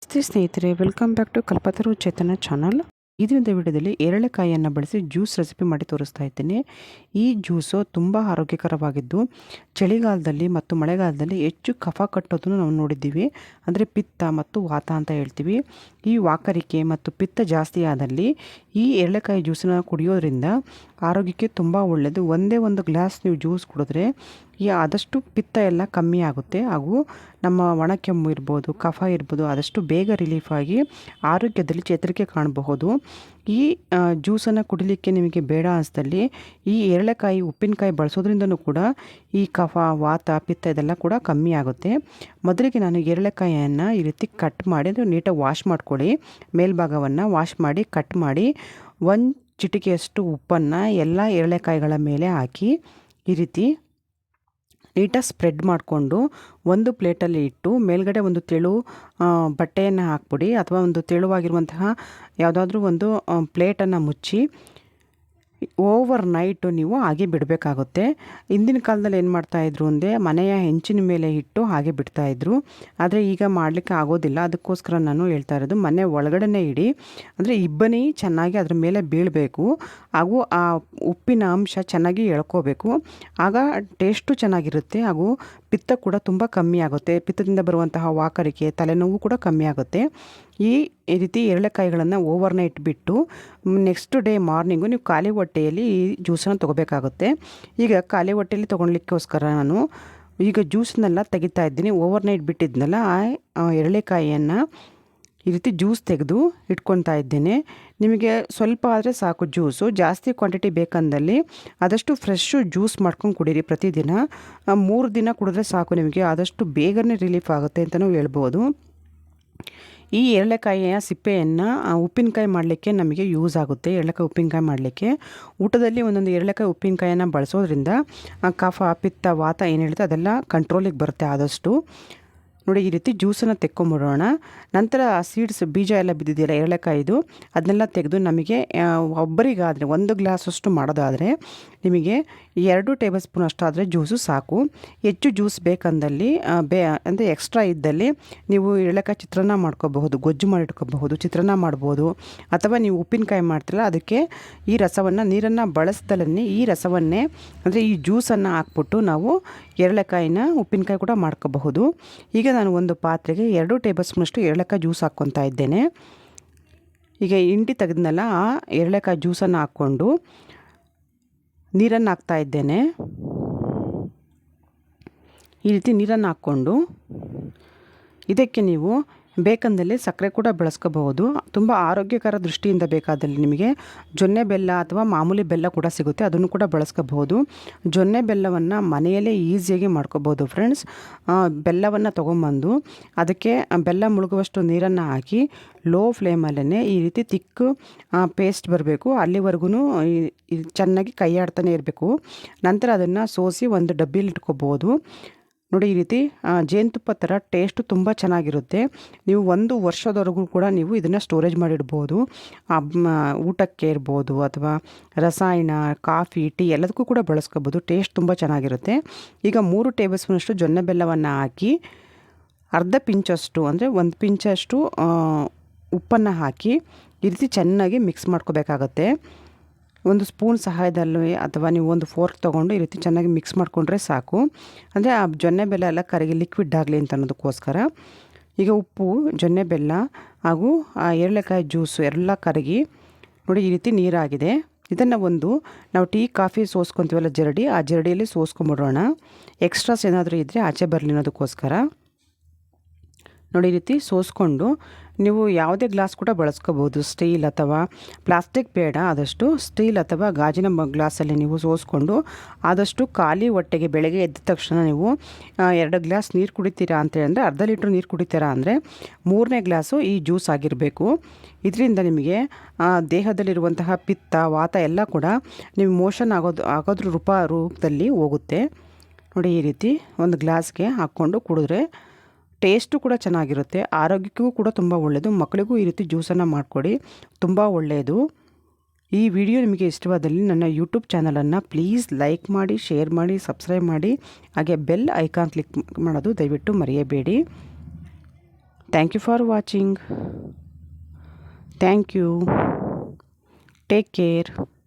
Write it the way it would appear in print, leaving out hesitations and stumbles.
ನಮಸ್ತೆ ಸ್ನೇಹಿತರೆ, welcome back to Kalpataru Chetana channel. ಇದರಿಂದ ವಿಡಿಯೋದಲ್ಲಿ ಎರಳೆಕಾಯಿಯನ್ನು ಬಳಸಿ ಜ್ಯೂಸ್ ರೆಸಿಪಿ ಮಾಡಿ ತೋರಿಸ್ತಾ ಇದ್ದೀನಿ. ಈ ಜ್ಯೂಸು ತುಂಬ ಆರೋಗ್ಯಕರವಾಗಿದ್ದು ಚಳಿಗಾಲದಲ್ಲಿ ಮತ್ತು ಮಳೆಗಾಲದಲ್ಲಿ ಹೆಚ್ಚು ಕಫ ಕಟ್ಟೋದನ್ನು ನಾವು ನೋಡಿದ್ದೀವಿ. ಅಂದರೆ ಪಿತ್ತ ಮತ್ತು ವಾತ ಅಂತ ಹೇಳ್ತೀವಿ. ಈ ವಾಕರಿಕೆ ಮತ್ತು ಪಿತ್ತ ಜಾಸ್ತಿ ಆದಲ್ಲಿ ಈ ಎರಳೆಕಾಯಿ ಜ್ಯೂಸನ್ನು ಕುಡಿಯೋದ್ರಿಂದ ಆರೋಗ್ಯಕ್ಕೆ ತುಂಬ ಒಳ್ಳೆಯದು. ಒಂದೇ ಒಂದು ಗ್ಲಾಸ್ ನೀವು ಜ್ಯೂಸ್ ಕುಡಿದ್ರೆ ಆದಷ್ಟು ಪಿತ್ತ ಎಲ್ಲ ಕಮ್ಮಿ ಆಗುತ್ತೆ. ಹಾಗೂ ನಮ್ಮ ಒಣ ಕೆಮ್ಮು ಇರ್ಬೋದು, ಕಫ ಇರ್ಬೋದು, ಆದಷ್ಟು ಬೇಗ ರಿಲೀಫ್ ಆಗಿ ಆರೋಗ್ಯದಲ್ಲಿ ಚೇತರಿಕೆ ಕಾಣಬಹುದು. ಈ ಜ್ಯೂಸನ್ನು ಕುಡಿಲಿಕ್ಕೆ ನಿಮಗೆ ಬೇಡ ಅನಿಸ್ದಲ್ಲಿ ಈ ಎರಳೆಕಾಯಿ ಉಪ್ಪಿನಕಾಯಿ ಬಳಸೋದ್ರಿಂದನೂ ಕೂಡ ಈ ಕಫ, ವಾತ, ಪಿತ್ತ ಇದೆಲ್ಲ ಕೂಡ ಕಮ್ಮಿ ಆಗುತ್ತೆ. ಮೊದಲಿಗೆ ನಾನು ಎರಳೆಕಾಯಿಯನ್ನು ಈ ರೀತಿ ಕಟ್ ಮಾಡಿ, ಅಂದರೆ ನೀಟಾಗಿ ವಾಶ್ ಮಾಡ್ಕೊಳ್ಳಿ. ಮೇಲ್ಭಾಗವನ್ನು ವಾಶ್ ಮಾಡಿ ಕಟ್ ಮಾಡಿ ಒಂದು ಚಿಟಿಕೆಯಷ್ಟು ಉಪ್ಪನ್ನು ಎಲ್ಲ ಎರಳೆಕಾಯಿಗಳ ಮೇಲೆ ಹಾಕಿ ಈ ರೀತಿ ನೀಟಾಗಿ ಸ್ಪ್ರೆಡ್ ಮಾಡಿಕೊಂಡು ಒಂದು ಪ್ಲೇಟಲ್ಲಿ ಇಟ್ಟು ಮೇಲ್ಗಡೆ ಒಂದು ತೆಳು ಬಟ್ಟೆಯನ್ನು ಹಾಕ್ಬಿಡಿ, ಅಥವಾ ಒಂದು ತೆಳುವಾಗಿರುವಂತಹ ಯಾವುದಾದ್ರೂ ಒಂದು ಪ್ಲೇಟನ್ನು ಮುಚ್ಚಿ ಓವರ್ ನೈಟು ನೀವು ಹಾಗೆ ಬಿಡಬೇಕಾಗುತ್ತೆ. ಹಿಂದಿನ ಕಾಲದಲ್ಲಿ ಏನು ಮಾಡ್ತಾಯಿದ್ರು ಅಂದರೆ ಮನೆಯ ಹೆಂಚಿನ ಮೇಲೆ ಇಟ್ಟು ಹಾಗೆ ಬಿಡ್ತಾಯಿದ್ರು. ಆದರೆ ಈಗ ಮಾಡಲಿಕ್ಕೆ ಆಗೋದಿಲ್ಲ. ಅದಕ್ಕೋಸ್ಕರ ನಾನು ಹೇಳ್ತಾ ಇರೋದು, ಮನೆ ಒಳಗಡೆ ಇಡಿ. ಅಂದರೆ ಇಬ್ಬನಿ ಚೆನ್ನಾಗಿ ಅದ್ರ ಮೇಲೆ ಬೀಳಬೇಕು, ಹಾಗೂ ಆ ಉಪ್ಪಿನ ಅಂಶ ಚೆನ್ನಾಗಿ ಎಳ್ಕೋಬೇಕು. ಆಗ ಟೇಸ್ಟು ಚೆನ್ನಾಗಿರುತ್ತೆ, ಹಾಗೂ ಪಿತ್ತ ಕೂಡ ತುಂಬ ಕಮ್ಮಿ ಆಗುತ್ತೆ. ಪಿತ್ತದಿಂದ ಬರುವಂತಹ ವಾಕರಿಕೆ, ತಲೆನೋವು ಕೂಡ ಕಮ್ಮಿ ಆಗುತ್ತೆ. ಈ ರೀತಿ ಎರಳೆಕಾಯಿಗಳನ್ನು ಓವರ್ ನೈಟ್ ಬಿಟ್ಟು ನೆಕ್ಸ್ಟ್ ಡೇ ಮಾರ್ನಿಂಗು ನೀವು ಖಾಲಿ ಹೊಟ್ಟೆಯಲ್ಲಿ ಈ ಜ್ಯೂಸನ್ನು ತೊಗೋಬೇಕಾಗುತ್ತೆ. ಈಗ ಖಾಲಿ ಹೊಟ್ಟೆಯಲ್ಲಿ ತೊಗೊಳ್ಲಿಕ್ಕೋಸ್ಕರ ನಾನು ಈಗ ಜ್ಯೂಸನ್ನೆಲ್ಲ ತೆಗಿತಾ ಇದ್ದೀನಿ. ಓವರ್ ನೈಟ್ ಬಿಟ್ಟಿದ್ನಲ್ಲ ಆ ಎರಳೆಕಾಯಿಯನ್ನು ಈ ರೀತಿ ಜ್ಯೂಸ್ ತೆಗೆದು ಇಟ್ಕೊತಾ ಇದ್ದೇನೆ. ನಿಮಗೆ ಸ್ವಲ್ಪ ಆದರೆ ಸಾಕು ಜ್ಯೂಸು. ಜಾಸ್ತಿ ಕ್ವಾಂಟಿಟಿ ಬೇಕಂದಲ್ಲಿ ಆದಷ್ಟು ಫ್ರೆಶ್ಶು ಜ್ಯೂಸ್ ಮಾಡ್ಕೊಂಡು ಕುಡೀರಿ. ಪ್ರತಿದಿನ 3 ದಿನ ಕುಡಿದ್ರೆ ಸಾಕು, ನಿಮಗೆ ಆದಷ್ಟು ಬೇಗನೆ ರಿಲೀಫ್ ಆಗುತ್ತೆ ಅಂತಲೂ ಹೇಳ್ಬೋದು. ಈ ಎರಳೆಕಾಯಿಯ ಸಿಪ್ಪೆಯನ್ನು ಉಪ್ಪಿನಕಾಯಿ ಮಾಡಲಿಕ್ಕೆ ನಮಗೆ ಯೂಸ್ ಆಗುತ್ತೆ. ಎರಳೆಕಾಯಿ ಉಪ್ಪಿನಕಾಯಿ ಮಾಡಲಿಕ್ಕೆ ಊಟದಲ್ಲಿ ಒಂದೊಂದು ಎರಳೆಕಾಯಿ ಉಪ್ಪಿನಕಾಯಿಯನ್ನು ಬಳಸೋದ್ರಿಂದ ಕಫ, ಪಿತ್ತ, ವಾತ ಏನು ಹೇಳ್ತೆ ಅದೆಲ್ಲ ಕಂಟ್ರೋಲಿಗೆ ಬರುತ್ತೆ. ಆದಷ್ಟು ನೋಡಿ ಈ ರೀತಿ ಜ್ಯೂಸನ್ನು ತೆಕ್ಕೊಂಬಿಡೋಣ. ನಂತರ ಸೀಡ್ಸ್, ಬೀಜ ಎಲ್ಲ ಬಿದ್ದಿದೆಯಲ್ಲ ಎರಳೆಕಾಯಿದು, ಅದನ್ನೆಲ್ಲ ತೆಗೆದು ನಮಗೆ ಒಬ್ಬರಿಗಾದರೆ 1 ಗ್ಲಾಸಷ್ಟು ಮಾಡೋದಾದರೆ ನಿಮಗೆ 2 ಟೇಬಲ್ ಸ್ಪೂನ್ ಅಷ್ಟಾದರೆ ಜ್ಯೂಸು ಸಾಕು. ಹೆಚ್ಚು ಜ್ಯೂಸ್ ಬೇಕಂದಲ್ಲಿ ಅಂದರೆ ಎಕ್ಸ್ಟ್ರಾ ಇದ್ದಲ್ಲಿ ನೀವು ಎರಳೆಕಾಯಿ ಚಿತ್ರಾನ್ನ ಮಾಡ್ಕೋಬಹುದು, ಗೊಜ್ಜು ಮಾಡಿಟ್ಕೋಬಹುದು, ಚಿತ್ರಾನ್ನ ಮಾಡ್ಬೋದು. ಅಥವಾ ನೀವು ಉಪ್ಪಿನಕಾಯಿ ಮಾಡ್ತಿರಲ್ಲ ಅದಕ್ಕೆ ಈ ರಸವನ್ನು, ನೀರನ್ನು ಬಳಸ್ದಲೇ ಈ ರಸವನ್ನೇ, ಅಂದರೆ ಈ ಜ್ಯೂಸನ್ನು ಹಾಕ್ಬಿಟ್ಟು ನಾವು ಎರಳೆಕಾಯಿನ ಉಪ್ಪಿನಕಾಯಿ ಕೂಡ ಮಾಡ್ಕೋಬಹುದು. ಈಗ ನಾನು ಒಂದು ಪಾತ್ರೆಗೆ 2 ಟೇಬಲ್ ಸ್ಪೂನಷ್ಟು ಎರಳೆಕಾಯಿ ಜ್ಯೂಸ್ ಹಾಕ್ಕೊತಾ ಇದ್ದೇನೆ. ಈಗ ಹಿಂಡಿ ತೆಗೆದ್ನಲ್ಲ ಆ ಎರಳೆಕಾಯಿ ಜ್ಯೂಸನ್ನು ಹಾಕ್ಕೊಂಡು ನೀರನ್ನು ಹಾಕ್ತಾ ಇದ್ದೇನೆ. ಈ ರೀತಿ ನೀರನ್ನು ಹಾಕ್ಕೊಂಡು ಇದಕ್ಕೆ ನೀವು ಬೇಕಂದಲ್ಲಿ ಸಕ್ಕರೆ ಕೂಡ ಬಳಸ್ಕೋಬಹುದು. ತುಂಬ ಆರೋಗ್ಯಕರ ದೃಷ್ಟಿಯಿಂದ ಬೇಕಾದಲ್ಲಿ ನಿಮಗೆ ಜೊನ್ನೆ ಬೆಲ್ಲ ಅಥವಾ ಮಾಮೂಲಿ ಬೆಲ್ಲ ಕೂಡ ಸಿಗುತ್ತೆ, ಅದನ್ನು ಕೂಡ ಬಳಸ್ಕೋಬಹುದು. ಜೊನ್ನೆ ಬೆಲ್ಲವನ್ನು ಮನೆಯಲ್ಲೇ ಈಸಿಯಾಗಿ ಮಾಡ್ಕೋಬೋದು ಫ್ರೆಂಡ್ಸ್. ಬೆಲ್ಲವನ್ನು ತೊಗೊಂಬಂದು ಅದಕ್ಕೆ ಬೆಲ್ಲ ಮುಳುಗುವಷ್ಟು ನೀರನ್ನು ಹಾಕಿ ಲೋ ಫ್ಲೇಮಲ್ಲೇ ಈ ರೀತಿ ತಿಕ್ಕು ಪೇಸ್ಟ್ ಬರಬೇಕು, ಅಲ್ಲಿವರೆಗೂ ಚೆನ್ನಾಗಿ ಕೈ ಆಡ್ತಾನೆ ಇರಬೇಕು. ನಂತರ ಅದನ್ನು ಸೋಸಿ ಒಂದು ಡಬ್ಬಿಯಲ್ಲಿ ಇಟ್ಕೋಬೋದು. ನೋಡಿ ಈ ರೀತಿ ಜೇನುತುಪ್ಪ ಥರ ಟೇಸ್ಟು ತುಂಬ ಚೆನ್ನಾಗಿರುತ್ತೆ. ನೀವು 1 ವರ್ಷದವರೆಗೂ ಕೂಡ ನೀವು ಇದನ್ನು ಸ್ಟೋರೇಜ್ ಮಾಡಿಡ್ಬೋದು. ಊಟಕ್ಕೆ ಇರ್ಬೋದು, ಅಥವಾ ರಸಾಯನ, ಕಾಫಿ, ಟೀ ಎಲ್ಲದಕ್ಕೂ ಕೂಡ ಬಳಸ್ಕೋಬೋದು. ಟೇಸ್ಟ್ ತುಂಬ ಚೆನ್ನಾಗಿರುತ್ತೆ. ಈಗ 3 ಟೇಬಲ್ ಸ್ಪೂನಷ್ಟು ಜೊನ್ನೆ ಬೆಲ್ಲವನ್ನು ಹಾಕಿ ಅರ್ಧ ಪಿಂಚಷ್ಟು, ಅಂದರೆ 1 ಪಿಂಚಷ್ಟು ಉಪ್ಪನ್ನು ಹಾಕಿ ಈ ರೀತಿ ಚೆನ್ನಾಗಿ ಮಿಕ್ಸ್ ಮಾಡ್ಕೋಬೇಕಾಗತ್ತೆ. ಒಂದು ಸ್ಪೂನ್ ಸಹಾಯದಲ್ಲಿ ಅಥವಾ ನೀವು ಒಂದು ಫೋರ್ಕ್ ತೊಗೊಂಡು ಈ ರೀತಿ ಚೆನ್ನಾಗಿ ಮಿಕ್ಸ್ ಮಾಡಿಕೊಂಡ್ರೆ ಸಾಕು. ಅಂದರೆ ಆ ಜೊನ್ನೆ ಬೆಲ್ಲ ಎಲ್ಲ ಕರಗಿ ಲಿಕ್ವಿಡ್ ಆಗಲಿ ಅಂತ ಅನ್ನೋದಕ್ಕೋಸ್ಕರ. ಈಗ ಉಪ್ಪು, ಜೊನ್ನೆ ಬೆಲ್ಲ ಹಾಗೂ ಆ ಎರಳೆಕಾಯಿ ಜ್ಯೂಸು ಎಲ್ಲ ಕರಗಿ ನೋಡಿ ಈ ರೀತಿ ನೀರಾಗಿದೆ. ಇದನ್ನು ಒಂದು ನಾವು ಟೀ, ಕಾಫಿ ಸೋಸ್ಕೊತೀವಲ್ಲ ಜರಡಿ, ಆ ಜರಡಿಯಲ್ಲಿ ಸೋಸ್ಕೊಂಬಿಡೋಣ. ಎಕ್ಸ್ಟ್ರಾಸ್ ಏನಾದರೂ ಇದ್ದರೆ ಆಚೆ ಬರಲಿ ಅನ್ನೋದಕ್ಕೋಸ್ಕರ. ನೋಡಿ ಈ ರೀತಿ ಸೋಸ್ಕೊಂಡು ನೀವು ಯಾವುದೇ ಗ್ಲಾಸ್ ಕೂಡ ಬಳಸ್ಕೋಬೋದು. ಸ್ಟೀಲ್ ಅಥವಾ ಪ್ಲಾಸ್ಟಿಕ್ ಬೇಡ, ಆದಷ್ಟು ಸ್ಟೀಲ್ ಅಥವಾ ಗಾಜಿನ ಗ್ಲಾಸಲ್ಲಿ ನೀವು ಸೋಸ್ಕೊಂಡು ಆದಷ್ಟು ಖಾಲಿ ಹೊಟ್ಟೆಗೆ ಬೆಳಗ್ಗೆ ಎದ್ದ ತಕ್ಷಣ ನೀವು 2 ಗ್ಲಾಸ್ ನೀರು ಕುಡಿತೀರಾ ಅಂತ ಹೇಳಿದ್ರೆ, ಅರ್ಧ ಲೀಟ್ರ್ ನೀರು ಕುಡಿತೀರಾ ಅಂದರೆ 3ನೇ ಗ್ಲಾಸು ಈ ಜ್ಯೂಸ್ ಆಗಿರಬೇಕು. ಇದರಿಂದ ನಿಮಗೆ ದೇಹದಲ್ಲಿರುವಂತಹ ಪಿತ್ತ, ವಾತ ಎಲ್ಲ ಕೂಡ ನೀವು ಮೋಷನ್ ಆಗೋದ್ರ ರೂಪದಲ್ಲಿ ಹೋಗುತ್ತೆ. ನೋಡಿ ಈ ರೀತಿ ಒಂದು ಗ್ಲಾಸ್ಗೆ ಹಾಕ್ಕೊಂಡು ಕುಡಿದ್ರೆ ಟೇಸ್ಟು ಕೂಡ ಚೆನ್ನಾಗಿರುತ್ತೆ, ಆರೋಗ್ಯಕ್ಕೂ ಕೂಡ ತುಂಬ ಒಳ್ಳೆಯದು. ಮಕ್ಕಳಿಗೂ ಈ ರೀತಿ ಜ್ಯೂಸನ್ನು ಮಾಡಿಕೊಡಿ, ತುಂಬ ಒಳ್ಳೆಯದು. ಈ ವಿಡಿಯೋ ನಿಮಗೆ ಇಷ್ಟವಾದಲ್ಲಿ ನನ್ನ ಯೂಟ್ಯೂಬ್ ಚಾನಲನ್ನು ಪ್ಲೀಸ್ ಲೈಕ್ ಮಾಡಿ, ಶೇರ್ ಮಾಡಿ, ಸಬ್ಸ್ಕ್ರೈಬ್ ಮಾಡಿ, ಹಾಗೆ ಬೆಲ್ ಐಕಾನ್ ಕ್ಲಿಕ್ ಮಾಡೋದು ದಯವಿಟ್ಟು ಮರೆಯಬೇಡಿ. Thank you for watching. Thank you. Take care.